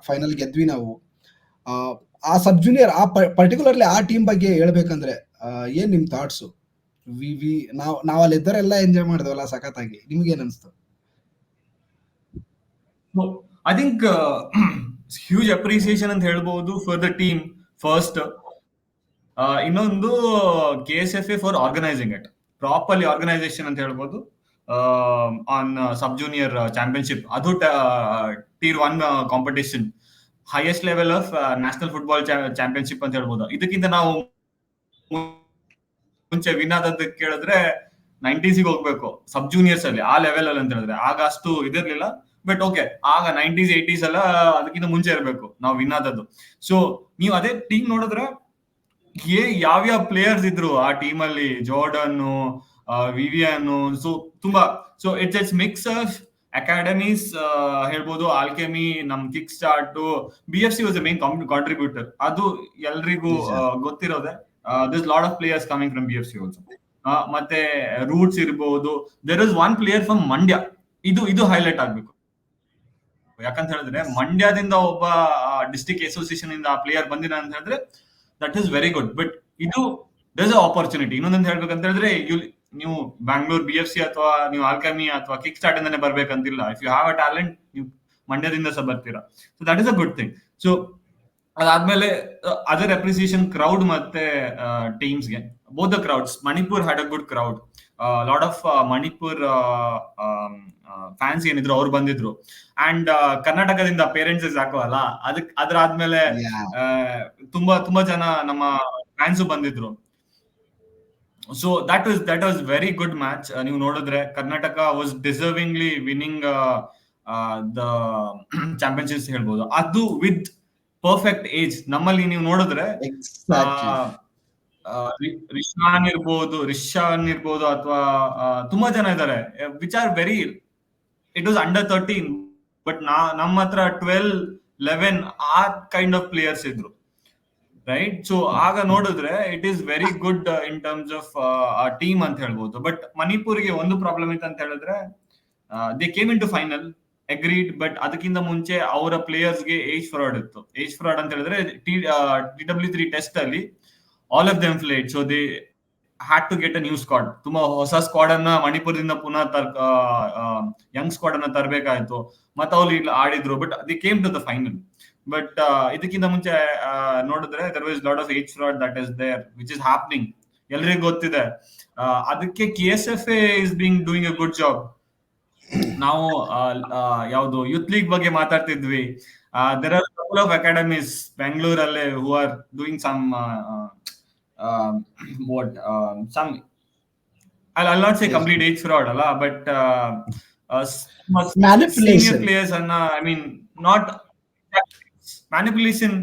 Final ಗೆದ್ವಿ ನಾವು. ಆ ಸಬ್ junior particularly ಆ ಟೀಮ್ ಬಗ್ಗೆ ಹೇಳ್ಬೇಕಂದ್ರೆ ಏನ್ ನಿಮ್ ಥಾಟ್ಸ್? ನಾವ್ ಅಲ್ಲಿ ಇದ್ದರೆಲ್ಲ ಎಂಜಾಯ್ ಮಾಡಿದ್ವಲ್ಲ ಸಖತ್ತಾಗಿ. ನಿಮ್ಗೇನ್ ಅನ್ಸ್ತು? ಐ ಥಿಂಕ್ ಹ್ಯೂಜ್ ಅಪ್ರಿಸಿಯೇಷನ್ ಅಂತ ಹೇಳ್ಬಹುದು ಫಾರ್ ದ ಟೀಮ್ ಫಸ್ಟ್. ಇನ್ನೊಂದು KSFA for organising it properly, organisation ಅಂತ ಹೇಳ್ಬೋದು ಆನ್ ಸಬ್ ಜೂನಿಯರ್ ಚಾಂಪಿಯನ್ಶಿಪ್. ಅದು Tier 1 competition, highest level of national football championship ಅಂತ ಹೇಳ್ಬೋದು. ಇದಕ್ಕಿಂತ ನಾವು ಮುಂಚೆ ವಿನ್ ಆದದ್ದು ಕೇಳಿದ್ರೆ 90s ಹೋಗ್ಬೇಕು ಸಬ್ ಜೂನಿಯರ್ಸ್ ಅಲ್ಲಿ, ಆ ಲೆವೆಲ್ ಅಲ್ಲಿ ಅಂತ ಹೇಳಿದ್ರೆ. ಆಗ ಅಷ್ಟು ಇದಿರ್ಲಿಲ್ಲ, ಬಟ್ ಓಕೆ, ಆಗ 90s 80s ಎಲ್ಲ ಅದಕ್ಕಿಂತ ಮುಂಚೆ ಇರಬೇಕು ನಾವು ವಿನ್ ಆದದ್ದು. ಸೊ ನೀವು ಅದೇ ಟೀಮ್ ನೋಡಿದ್ರೆ ಯಾವ್ಯಾವ ಪ್ಲೇಯರ್ಸ್ ಇದ್ರು ಆ ಟೀಮ್ ಅಲ್ಲಿ, ಜಾರ್ಡನ್, ವಿವಿಯನ್, ಸೊ ತುಂಬಾ. So it's mix of academies ಹೇಳ್ಬೋದು, ಆಲ್ಕೆಮಿ, ನಮ್ kick start, BFC was main contributor. ಅದು ಎಲ್ರಿಗೂ ಗೊತ್ತಿರೋದೆ. This lot of players coming from BFC also. ಮತ್ತೆ ರೂಟ್ಸ್ ಇರ್ಬೋದು. There is one player from Mandya. ಇದು ಹೈಲೈಟ್ ಆಗ್ಬೇಕು, ಯಾಕಂತ ಹೇಳಿದ್ರೆ ಮಂಡ್ಯದಿಂದ ಒಬ್ಬ ಡಿಸ್ಟ್ರಿಕ್ಟ್ ಅಸೋಸಿಯೇಷನ್ ಇಂದ ಆ ಪ್ಲೇಯರ್ ಬಂದಿರ ಅಂತ ಹೇಳಿದ್ರೆ that is very good. But ಇದು ದೇರ್ಸ್ ಅ ಆಪರ್ಚುನಿಟಿ. ಇನ್ನೊಂದು ಹೇಳ್ಬೇಕಂತ ಹೇಳಿದ್ರೆ, ನೀವು ಬ್ಯಾಂಗ್ಳೂರ್ BFC ಅಥವಾ ನೀವು ಆಲ್ಕಮಿ ಅಥವಾ ಕಿಕ್ ಸ್ಟಾರ್ಟ್ ಇಂದಾನೆ ಬರ್ಬೇಕಂತಿಲ್ಲ. If you have a talent, ನೀವು ಮಂಡ್ಯದಿಂದ ಸಹ ಬರ್ತೀರಾ. So that is a good thing. So ಅದಾದ್ಮೇಲೆ ಅದರ್ ಅಪ್ರಿಸಿಯೇಷನ್ ಕ್ರೌಡ್ ಮತ್ತೆ ಟೀಮ್ಸ್ಗೆ, both the crowds. Manipur had a good crowd. Lot of Manipur fans ಏನಿದ್ರು ಅವ್ರು ಬಂದಿದ್ರು. ಅಂಡ್ ಕರ್ನಾಟಕದಿಂದ ಪೇರೆಂಟ್ಸ್ ಹಾಕುವಲ್ಲ, ಅದ್ರಾದ್ಮೇಲೆ ತುಂಬಾ ಜನ ನಮ್ಮ ಫ್ಯಾನ್ಸ್ ಬಂದಿದ್ರು. So that was very good match. ನೀವು ನೋಡಿದ್ರೆ Karnataka was deservingly winning the championships ಹೇಳ್ಬೋದು. ಅದು ವಿತ್ ಪರ್ಫೆಕ್ಟ್ ಏಜ್. ನಮ್ಮಲ್ಲಿ ನೀವು ನೋಡಿದ್ರೆ ರಿಶಾನ್ ಇರ್ಬೋದು ಅಥವಾ ತುಂಬಾ ಜನ ಇದ್ದಾರೆ which are very, it was under 13, but ನಮ್ಮ ಹತ್ರ 12, 11 ಆ ಕೈಂಡ್ ಆಫ್ ಪ್ಲೇಯರ್ಸ್ ಇದ್ರು, ರೈಟ್? ಸೊ ಆಗ ನೋಡಿದ್ರೆ it is very good in terms of team ಅಂತ ಹೇಳ್ಬೋದು. ಬಟ್ ಮಣಿಪುರ್ಗೆ ಒಂದು ಪ್ರಾಬ್ಲಮ್ ಇತ್ತು ಅಂತ ಹೇಳಿದ್ರೆ, they came into final, agreed, but ಅದಕ್ಕಿಂತ ಮುಂಚೆ ಅವರ ಪ್ಲೇಯರ್ಸ್ಗೆ ಏಜ್ ಫ್ರಾಡ್ ಇತ್ತು. ಏಜ್ ಫ್ರಾಡ್ ಅಂತ ಹೇಳಿದ್ರೆ TW3 ಟೆಸ್ಟ್ ಅಲ್ಲಿ all of them failed. So they had to get a new squad. ತುಂಬಾ ಹೊಸ ಸ್ಕ್ವಾಡ್ ಅನ್ನ ಮಣಿಪುರದಿಂದ ಪುನಃ ಯಂಗ್ ಸ್ಕ್ವಾಡ್ ಅನ್ನ ತರಬೇಕಾಯ್ತು. ಮತ್ತೆ ಅವ್ರು ಇಲ್ಲಿ ಆಡಿದ್ರು, but the came to the final. But ಇದಕ್ಕಿಂತ ಮುಂಚೆ ನೋಡಿದ್ರೆ there was lot of age fraud that is there, which is happening. ಎಲ್ರಿಗೂ ಗೊತ್ತಿದೆ. ಅದಕ್ಕೆ KSFA is being doing a good job. ನಾವು ಯಾವ್ದು ಯೂತ್ ಲೀಗ್ ಬಗ್ಗೆ ಮಾತಾಡ್ತಿದ್ವಿ. There are couple of academies ಬೆಂಗಳೂರಲ್ಲೇ who are doing some I'll not say complete age fraud ಅಲ್ಲ, but senior players ಅನ್ನ, I mean, not manipulation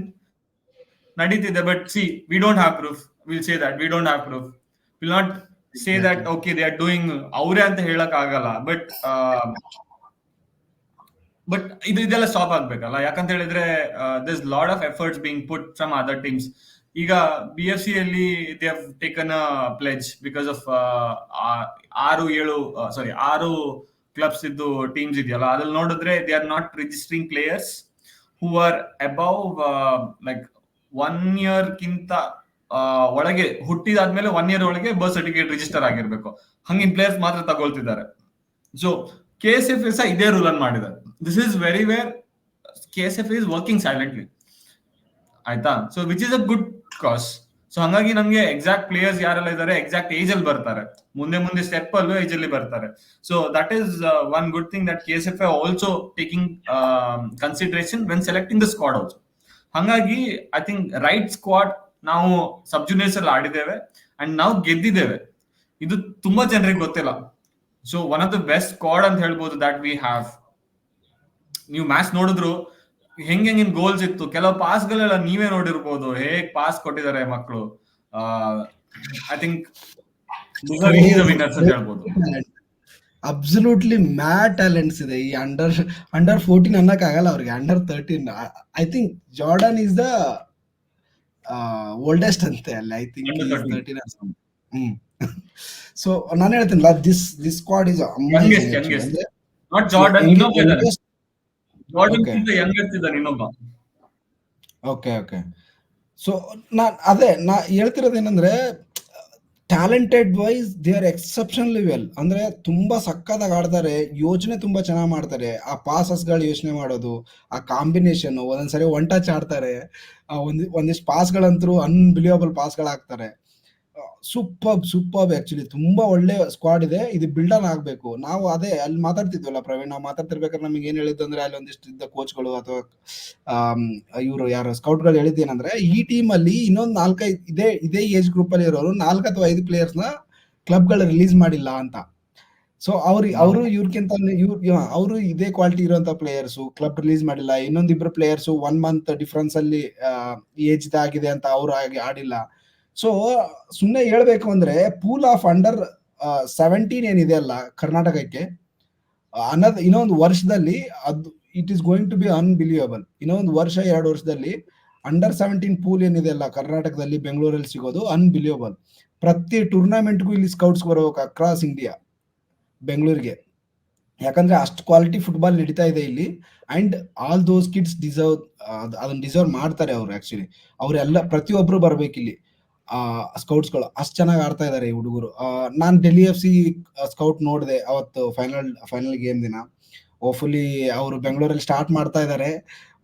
ನಡೀತಿದೆ. But see, we don't have proof. We'll say that we don't have proof. We'll not say that okay they are doing ಅವರೇ ಅಂತ ಹೇಳಕ್ ಆಗಲ್ಲ. But ಇದೆಲ್ಲ stop ಆಗ್ಬೇಕಲ್ಲ, ಯಾಕಂತ ಹೇಳಿದ್ರೆ there's lot of efforts being put from other teams. ಈಗ BFC ಅಲ್ಲಿ they have taken a pledge because of 6 clubs ಇದ್ದು ಟೀಮ್ಸ್ ಇದೆಯಲ್ಲ, ಅದ್ರಲ್ಲಿ ನೋಡಿದ್ರೆ they are not registering players who are above like 1 year ಕಿಂತ ಒಳಗೆ, ಹುಟ್ಟಿದಾದ್ಮೇಲೆ 1 year ಒಳಗೆ ಬರ್ತ್ ಸರ್ಟಿಫಿಕೇಟ್ ರಿಜಿಸ್ಟರ್ ಆಗಿರ್ಬೇಕು. ಹಂಗಿನ ಪ್ಲೇಯರ್ಸ್ ಮಾತ್ರ ತಗೊಳ್ತಿದ್ದಾರೆ. ಸೊ KSFA ಸಹ ಇದೇ ರೂಲ್ ಅನ್ನು ಮಾಡಿದ್ದಾರೆ. This is very where KSFA is working silently, ಆಯ್ತಾ? So which is a good cause. So ಹಂಗಾಗಿ ನಮ್ಗೆ ಎಕ್ಸಾಕ್ಟ್ ಪ್ಲೇಯರ್ಸ್ ಯಾರೆಲ್ಲ ಇದ್ದಾರೆ ಎಕ್ಸಾಕ್ಟ್ ಏಜ್ ಅಲ್ಲಿ ಬರ್ತಾರೆ, ಮುಂದೆ ಸ್ಟೆಪ್ ಅಲ್ಲೂ ಏಜ್ ಅಲ್ಲಿ ಬರ್ತಾರೆ. So that is one good thing that KSFA also taking consideration when selecting the squad also. ಹಂಗಾಗಿ ಐ ಥಿಂಕ್ ರೈಟ್ ಸ್ಕ್ವಾಡ್ ನಾವು ಸಬ್ ಜೂನಿಯರ್ಸ್ ಅಲ್ಲಿ ಆಡಿದ್ದೇವೆ ಅಂಡ್ ನಾವು ಗೆದ್ದಿದ್ದೇವೆ. ಇದು ತುಂಬಾ ಜನರಿಗೆ ಗೊತ್ತಿಲ್ಲ. So one of the best squad ಅಂತ ಹೇಳ್ಬೋದು ದಟ್ ವಿ ಹ್ಯಾವ್. ನೀವು ಮ್ಯಾಚ್ ನೋಡಿದ್ರು ಹೆಂಗಿನ್ ಗೋಲ್ಸ್ ಇತ್ತು, ಕೆಲವು ಪಾಸ್ ಗಳೆಲ್ಲ ನೀವೇ ನೋಡಿರ್ಬೋದು, ಹೇಗ್ ಪಾಸ್ ಕೊಟ್ಟಿದ್ದಾರೆ ಮಕ್ಕಳು. ಐ ಥಿಂಕ್ ವಿನ್ನರ್ಸ್ ಅಂತ ಹೇಳ್ಬೋದು. ಅಬ್ಸಲ್ಯೂಟ್ಲಿ ಮ್ಯಾಡ್ ಟ್ಯಾಲೆಂಟ್ಸ್ ಇದೆ ಈ ಅಂಡರ್ 14 ಅನ್ನಕ್ ಆಗಲ್ಲ ಅವ್ರಿಗೆ. Under 13 I think Jordan is the oldest ಅಂತೆ ಅಲ್ಲಿ. I think 13. ಸೊ ನಾನು ಹೇಳ್ತೀನಲ್ಲ, this squad is Jordan okay ಗಿಂತ ಯಂಗ್ ಇರ್ತಿದ್ದಾನೆ ಇನ್ನೊಬ್ಬ. Okay okay. ಸೊ ನಾ ಹೇಳ್ತಿರೋದೇನಂದ್ರೆ talented wise they are exceptionally well. ಅಂದ್ರೆ ತುಂಬಾ ಸಕ್ಕತ್ತಾಗಿ ಆಡ್ತಾರೆ, ಯೋಚನೆ ತುಂಬಾ ಚೆನ್ನಾಗಿ ಮಾಡ್ತಾರೆ. ಆ ಪಾಸಸ್ಗಳು ಯೋಚನೆ ಮಾಡೋದು, ಆ ಕಾಂಬಿನೇಷನ್, ಒಂದೊಂದ್ಸರಿ ಒನ್ ಟಚ್ ಆಡ್ತಾರೆ, ಒಂದಿಷ್ಟು ಪಾಸ್ಗಳಂತೂ ಅನ್ಬಿಲಿಯಬಲ್ ಪಾಸ್ಗಳು ಹಾಕ್ತಾರೆ. Superb actually. ತುಂಬಾ ಒಳ್ಳೆ ಸ್ಕ್ವಾಡ್ ಇದೆ, ಇದು ಬಿಲ್ಡ್ ಆನ್ ಆಗ್ಬೇಕು. ನಾವು ಅದೇ ಅಲ್ಲಿ ಮಾತಾಡ್ತಿದ್ವಲ್ಲ ಪ್ರವೀಣ್, ನಾವು ಮಾತಾಡ್ತಿರ್ಬೇಕಾದ್ರೆ ನಮಗೆ ಏನ್ ಹೇಳಿದ್ದು ಅಂದ್ರೆ, ಅಲ್ಲಿ ಒಂದಿಷ್ಟು ಇದ್ದ ಕೋಚ್ಗಳು ಅಥವಾ ಇವರು ಯಾರು ಸ್ಕೌಟ್ಗಳು ಹೇಳಿದ್ದೇನಂದ್ರೆ, ಈ ಟೀಮ್ ಅಲ್ಲಿ ಇನ್ನೊಂದು 4-5 ಇದೇ ಏಜ್ ಗ್ರೂಪ್ ಅಲ್ಲಿ ಇರೋರು 4 ಅಥವಾ 5 ಪ್ಲೇಯರ್ಸ್ ನ ಕ್ಲಬ್ಗಳು ರಿಲೀಸ್ ಮಾಡಿಲ್ಲ ಅಂತ. ಸೊ ಅವರು ಇವ್ರಕ್ಕಿಂತ ಅವರು ಇದೇ ಕ್ವಾಲಿಟಿ ಇರುವಂತ ಪ್ಲೇಯರ್ಸ್ ಕ್ಲಬ್ ರಿಲೀಸ್ ಮಾಡಿಲ್ಲ. ಇನ್ನೊಂದಿಬ್ರು ಪ್ಲೇಯರ್ಸ್ 1 ಮಂತ್ ಡಿಫ್ರೆನ್ಸ್ ಅಲ್ಲಿ ಏಜ್ ಆಗಿದೆ ಅಂತ ಅವ್ರು ಆಡಿಲ್ಲ. ಸೊ ಸುಮ್ಮನೆ ಹೇಳ್ಬೇಕು ಅಂದ್ರೆ ಪೂಲ್ ಆಫ್ ಅಂಡರ್ 17 ಏನಿದೆ ಅಲ್ಲ ಕರ್ನಾಟಕಕ್ಕೆ, ಇನ್ನೊಂದು ವರ್ಷದಲ್ಲಿ ಅದು it is going to be unbelievable. ಇನ್ನೊಂದು ವರ್ಷ 2 ವರ್ಷದಲ್ಲಿ ಅಂಡರ್ 17 ಪೂಲ್ ಏನಿದೆ ಅಲ್ಲ ಕರ್ನಾಟಕದಲ್ಲಿ, ಬೆಂಗಳೂರಲ್ಲಿ ಸಿಗೋದು ಅನ್ಬಿಲಿಯಬಲ್. ಪ್ರತಿ ಟೂರ್ನಮೆಂಟ್ಗೂ ಇಲ್ಲಿ ಸ್ಕೌಟ್ಸ್ ಬರಬೇಕು ಅಕ್ರಾಸ್ ಇಂಡಿಯಾ ಬೆಂಗಳೂರಿಗೆ. ಯಾಕಂದ್ರೆ ಅಷ್ಟು ಕ್ವಾಲಿಟಿ ಫುಟ್ಬಾಲ್ ನಡೀತಾ ಇದೆ ಇಲ್ಲಿ. And all those kids deserve, ಅದನ್ನ ಡಿಸರ್ವ್ ಮಾಡ್ತಾರೆ ಅವ್ರು. ಆಕ್ಚುಲಿ ಅವರೆಲ್ಲ ಪ್ರತಿಯೊಬ್ರು ಬರ್ಬೇಕಿಲ್ಲಿ. ಸ್ಕೌಟ್ಸ್ಗಳು ಅಷ್ಟು ಚೆನ್ನಾಗಿ ಆಡ್ತಾ ಇದ್ದಾರೆ ಈ ಹುಡುಗರು. ನಾನು ಡೆಲ್ಲಿ FC ಸ್ಕೌಟ್ ನೋಡಿದೆ ಅವತ್ತು ಫೈನಲ್ ಗೇಮ್ ದಿನ. ಹೋಪ್ಫುಲಿ ಅವರು ಬೆಂಗಳೂರಲ್ಲಿ ಸ್ಟಾರ್ಟ್ ಮಾಡ್ತಾ ಇದ್ದಾರೆ.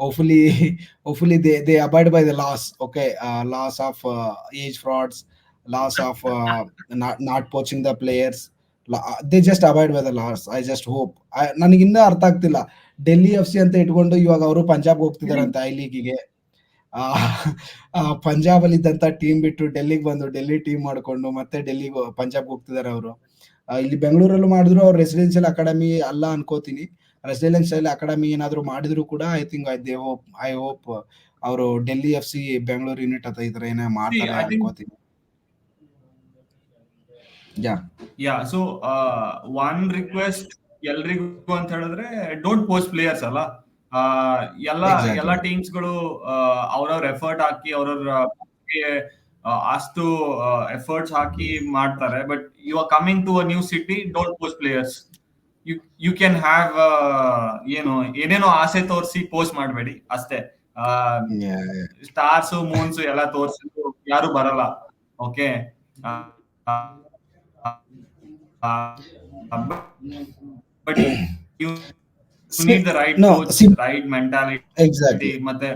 Hopefully they abide by the loss. Okay, loss of age frauds, loss of not poaching the players. They just avoid by the loss. I just hope. ನನಗೆ ಇನ್ನೂ ಅರ್ಥ ಆಗ್ತಿಲ್ಲ, ಡೆಲ್ಲಿ FC ಅಂತ ಇಟ್ಕೊಂಡು ಇವಾಗ ಅವರು ಪಂಜಾಬ್ ಹೋಗ್ತಿದ್ದಾರೆ ಅಂತ ಐ ಲೀಗಿಗೆ. ಪಂಜಾಬ್ ಅಲ್ಲಿ ಇದ್ದಂತ ಟೀಮ್ ಬಿಟ್ಟು ಡೆಲ್ಲಿಗೆ ಬಂದು ಡೆಲ್ಲಿ ಟೀಮ್ ಮಾಡ್ಕೊಂಡು ಮತ್ತೆ ಡೆಲ್ಲಿಗೆ ಪಂಜಾಬ್ ಹೋಗ್ತಿದ್ದಾರೆ ಅವರು. ಇಲ್ಲಿ ಬೆಂಗಳೂರಲ್ಲೂ ಮಾಡಿದ್ರು ಅವ್ರು ರೆಸಿಡೆನ್ಷಿಯಲ್ ಅಕಾಡೆಮಿ ಅಲ್ಲ ಅನ್ಕೋತೀನಿ. ರೆಸಿಡೆನ್ಷಿಯಲ್ ಅಕಾಡೆಮಿ ಏನಾದ್ರು ಮಾಡಿದ್ರು ಕೂಡ ಐ ಹೋಪ್ ಅವರು ಡೆಲ್ಲಿ FC ಬೆಂಗಳೂರು ಯೂನಿಟ್ ಅಥವಾ ಈ ತರ ಏನೋ ಮಾಡ್ತಾರೆ ಅನ್ಕೋತೀನಿ. ಸೊ ಒನ್ ರಿಕ್ವೆಸ್ಟ್ ಎಲ್ರಿಗೂ ಅಂತ ಹೇಳಿದ್ರೆ, ಡೋಂಟ್ ಪೋಸ್ಟ್ ಪ್ಲೇಯರ್ಸ್ ಅಲ್ಲ. ಎಲ್ಲ ಟೀಮ್ಸ್ ಗಳು ಅವ್ರವ್ರ ಎಫರ್ಟ್ ಹಾಕಿ ಅವ್ರವ್ರ ಅಷ್ಟು ಎಫರ್ಟ್ಸ್ ಹಾಕಿ ಮಾಡ್ತಾರೆ. But you are coming to a new city, don't post players. You can have ಏನೇನೋ ಆಸೆ ತೋರಿಸಿ ಪೋಸ್ಟ್ ಮಾಡಬೇಡಿ ಅಷ್ಟೇ. ಸ್ಟಾರ್ಸ್ ಮೂನ್ಸ್ ಎಲ್ಲ ತೋರಿಸಿದ್ರು ಯಾರು ಬರಲ್ಲ. Okay, but you need the right coach, right mentality. Exactly. ಮತ್ತೆ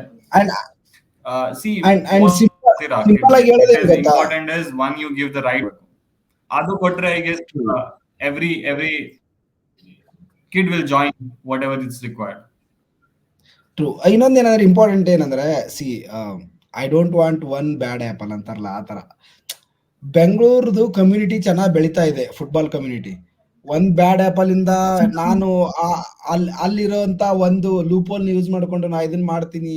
see, simple ಆಗಿ ಹೇಳೋದು ಏನು ಗೊತ್ತಾ, important is one, you give the right. ಅದು ಕೊಟ್ರೆ I guess every kid will join whatever is required. True. ಇನ್ನೊಂದೇನಂದ್ರೆ ಇಂಪಾರ್ಟೆಂಟ್ ಏನಂದ್ರೆ, I don't want one bad apple ಅಂತಾರಲ್ಲ ಆ ತರ. ಬೆಂಗಳೂರದು ಕಮ್ಯುನಿಟಿ ಚೆನ್ನಾಗಿ ಬೆಳೀತಾ ಇದೆ, ಫುಟ್ಬಾಲ್ ಕಮ್ಯುನಿಟಿ. ಒಂದ್ ಬ್ಯಾಡ್ ಆಪಲ್ ಇಂದ ನಾನು ಅಲ್ಲಿರೋಂತ ಒಂದು ಲೂಪೋಲ್ ಯೂಸ್ ಮಾಡ್ಕೊಂಡು ನಾ ಇದನ್ನ ಮಾಡ್ತೀನಿ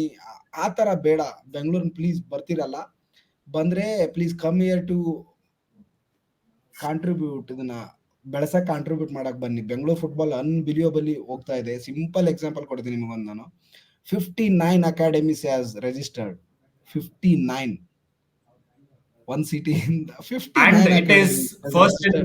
ಆ ತರ ಬೇಡ. ಬೆಂಗಳೂರು ಪ್ಲೀಸ್ ಬರ್ತಿರಲ್ಲ, ಬಂದ್ರೆ please come here to contribute, ಇದನ್ನ ಬೆಳೆಸಕ್ ಕಾಂಟ್ರಿಬ್ಯೂಟ್ ಮಾಡಕ್ ಬನ್ನಿ. ಬೆಂಗಳೂರು ಫುಟ್ಬಾಲ್ ಅನ್ಬಿಲಿಯಬಲಿ ಹೋಗ್ತಾ ಇದೆ. ಸಿಂಪಲ್ ಎಕ್ಸಾಂಪಲ್ ಕೊಡ್ತೀನಿ ನಿಮಗೊಂದು. ನಾನು 59 academies has registered. 59 one city in the 59 and it is first in